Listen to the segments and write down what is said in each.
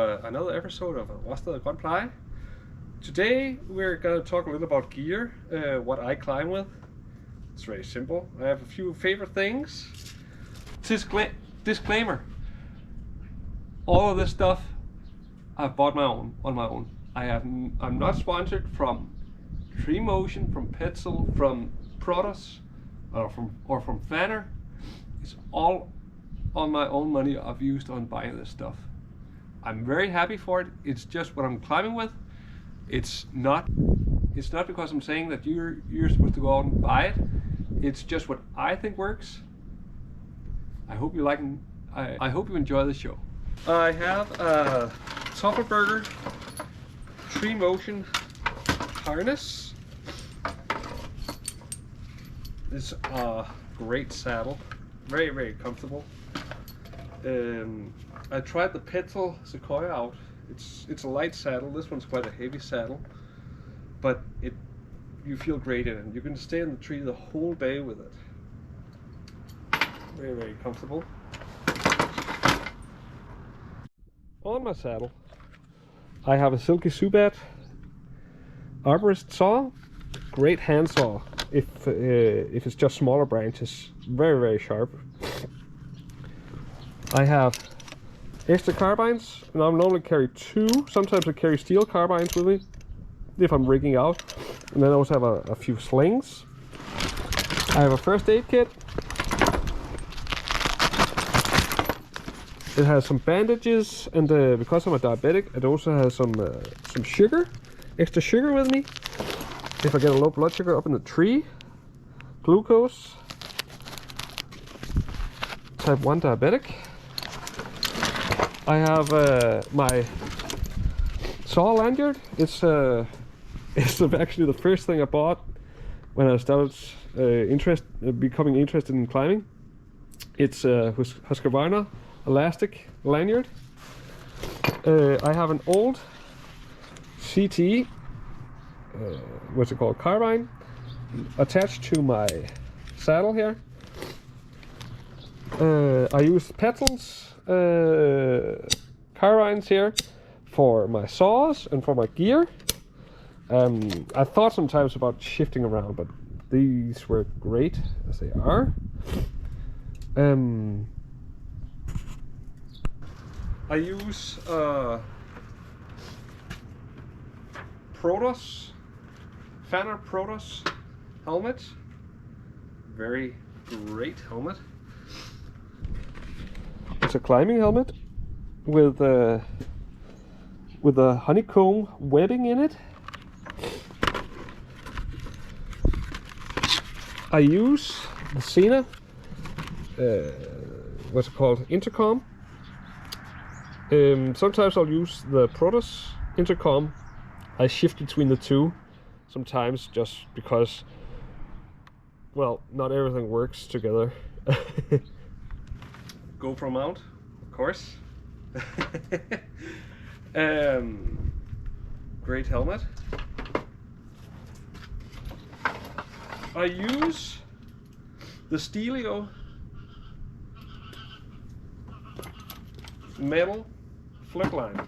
another episode of Rusted Grøn Pleje. Today we're going to talk a little about gear, what I climb with. It's very simple. I have a few favorite things. Disclaimer. All of this stuff I've bought on my own. I'm not sponsored from Tree Motion, from Petzl, from Protos, or from Fanner. It's all on my own money I've used on buying this stuff. I'm very happy for it. It's just what I'm climbing with. It's not because I'm saying that you're supposed to go out and buy it. It's just what I think works. I hope you like it. I hope you enjoy the show. I have a Toffelberger Tree Motion harness. It's a great saddle, very comfortable. I tried the Petzl Sequoia out. It's a light saddle. This one's quite a heavy saddle, but you feel great in it. You can stay in the tree the whole day with it. Very comfortable. On my saddle, I have a Silky Subat arborist saw. Great hand saw if it's just smaller branches. Very sharp. I have extra carbines, and I normally carry 2. Sometimes I carry steel carbines with me if I'm rigging out. And then I also have a few slings. I have a first aid kit. It has some bandages, and because I'm a diabetic, it also has some sugar, extra sugar with me. If I get a low blood sugar up in the tree, glucose, type 1 diabetic. I have my saw Landyard. It's actually the first thing I bought when I started becoming interested in climbing. It's Husqvarna elastic lanyard. I have an old CT, what's it called, carbine, attached to my saddle here. I use Petzl's carbines here for my saws and for my gear. I thought sometimes about shifting around, but these were great as they are. I use Fanner Protos helmet. Very great helmet. It's a climbing helmet with a honeycomb webbing in it. I use the Sena, what's it called, intercom. Sometimes I'll use the Protos intercom. I shift between the two sometimes just because, well, not everything works together. GoPro mount, of course. Great helmet. I use the Stelio metal flip line.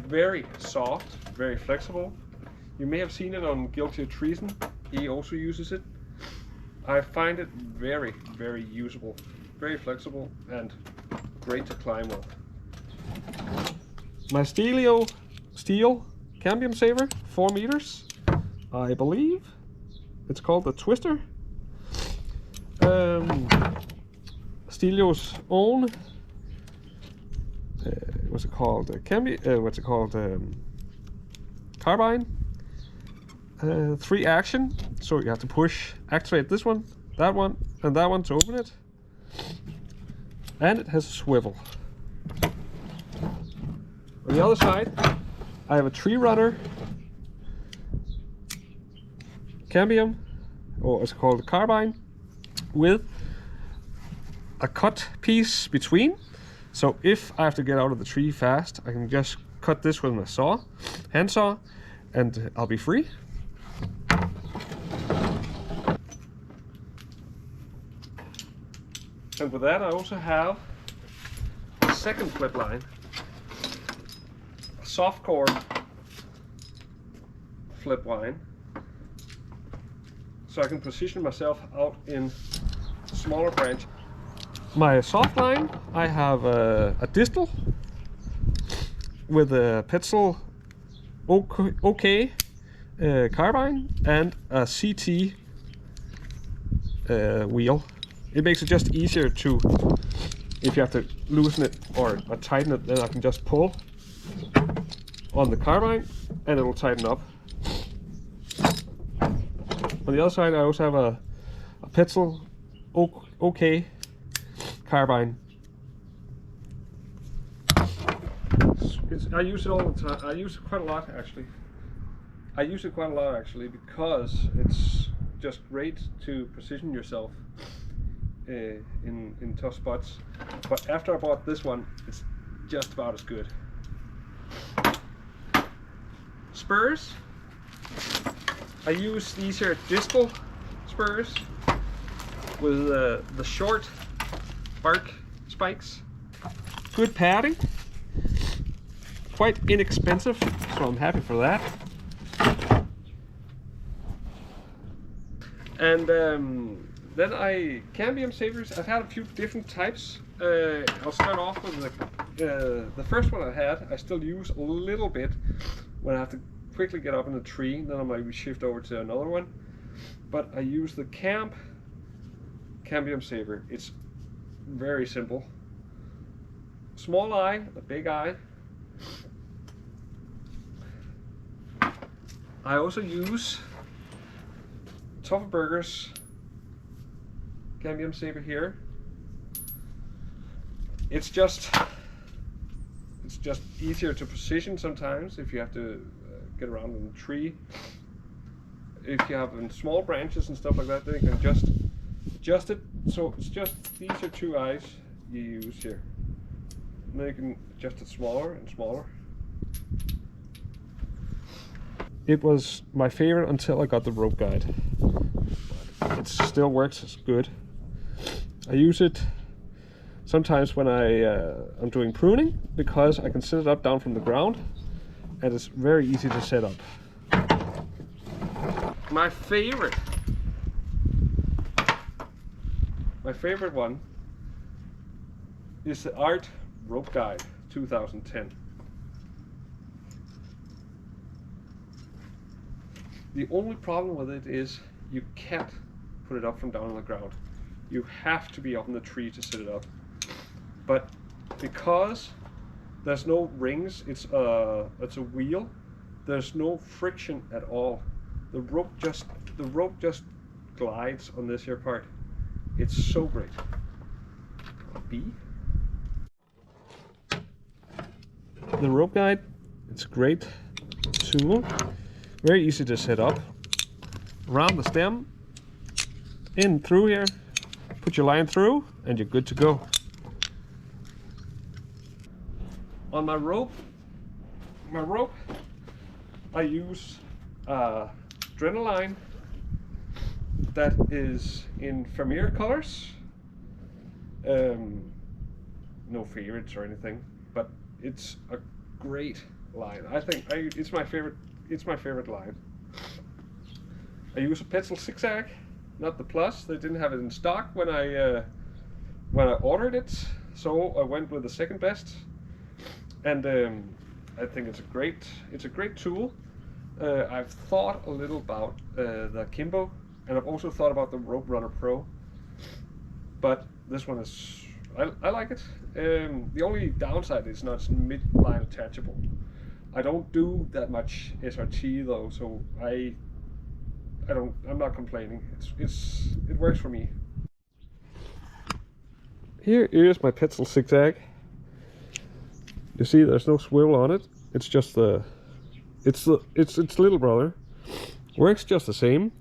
Very soft, very flexible. You may have seen it on Guilty of Treason. He also uses it. I find it very usable, very flexible, and great to climb with. My Stelio steel Cambium saver, 4 meters, I believe. It's called the Twister. Stelio's own, what's it called? Carbine. 3 action, so you have to activate this one, and that one to open it. And it has a swivel. On the other side, I have a Tree Runner Cambium, or it's called a carbine, with a cut piece between. So if I have to get out of the tree fast, I can just cut this with my hand saw, and I'll be free. And with that, I also have a second flip line. soft core flip line, so I can position myself out in smaller branch. My soft line, I have a distal with a Petzl OK carbine and a CT wheel. It makes it just easier to, if you have to loosen it or tighten it, then I can just pull on the carbine and it'll tighten up. On the other side, I also have a Petzl OK carbine. I use it all the time. I use it quite a lot actually. Because it's just great to position yourself in tough spots. But after I bought this one, it's just about as good. Spurs. I use these here distal spurs with the short bark spikes. Good padding. Quite inexpensive, so I'm happy for that. And then Cambium sabers, I've had a few different types. I'll start off with the first one I had. I still use a little bit when I have to quickly get up in a tree, then I might shift over to another one. But I use the Cambium saber. It's very simple. Small eye, a big eye. I also use Burger's Cambium saber here. It's just easier to position sometimes if you have to get around in a tree. If you have small branches and stuff like that, then you can just adjust it. So it's just these are two eyes you use here. And then you can adjust it smaller and smaller. It was my favorite until I got the rope guide. It still works as good. I use it sometimes when I'm doing pruning because I can set it up down from the ground and it's very easy to set up. My favorite one is the Art Rope Guide 2010. The only problem with it is you can't put it up from down on the ground. You have to be up in the tree to set it up. But because there's no rings, it's a wheel, there's no friction at all. The rope just glides on this here part. It's so great. B. The rope guide, it's a great tool. Very easy to set up. Around the stem, in through here, put your line through, and you're good to go. On my rope, I use Adrenaline that is in Vermeer colors. No favorites or anything, but it's a great line. I think it's my favorite. It's my favorite line. I use a Petzl Zigzag, not the Plus. They didn't have it in stock when I ordered it, so I went with the second best. And I think it's a great tool. I've thought a little about the Kimbo, and I've also thought about the Rope Runner Pro. But this one is, I like it. The only downside is not mid-line attachable. I don't do that much SRT though, so I'm not complaining. It works for me. Here is my Petzl Zigzag. You see, there's no swivel on it. It's just its little brother. Works just the same.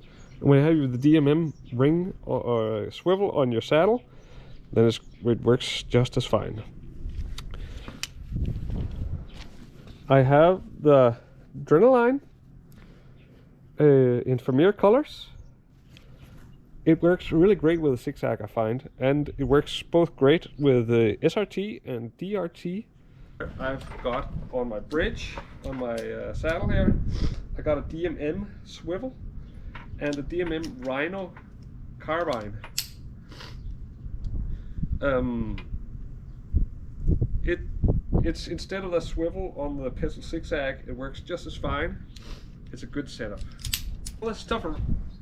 And when you have the DMM ring or swivel on your saddle, then it works just as fine. I have the Adrenaline in Vermeer colors. It works really great with the Zigzag, I find, and it works both great with the SRT and DRT I've got on my bridge, on my saddle here, I got a DMM swivel and a DMM Rhino carbine. It's instead of the swivel on the Petzl Zigzag, it works just as fine. It's a good setup. All this stuff.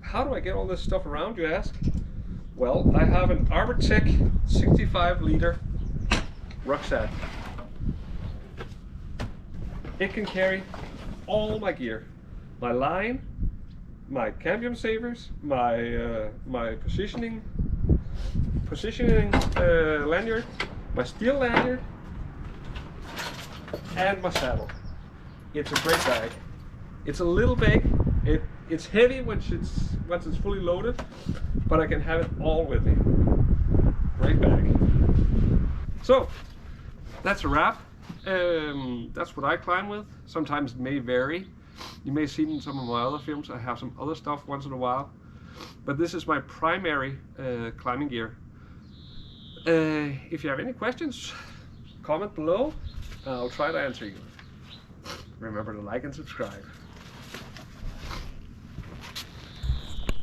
How do I get all this stuff around, you ask? Well, I have an Arbortech 65-liter rucksack. It can carry all my gear, my line, my cambium savers, my my positioning lanyard, my steel lanyard, and my saddle. It's a great bag. It's a little big. It's heavy once it's fully loaded, but I can have it all with me. Great bag. So that's a wrap. That's what I climb with. Sometimes it may vary. You may see in some of my other films I have some other stuff once in a while, but this is my primary climbing gear. If you have any questions, comment below. I'll try to answer you. Remember to like and subscribe.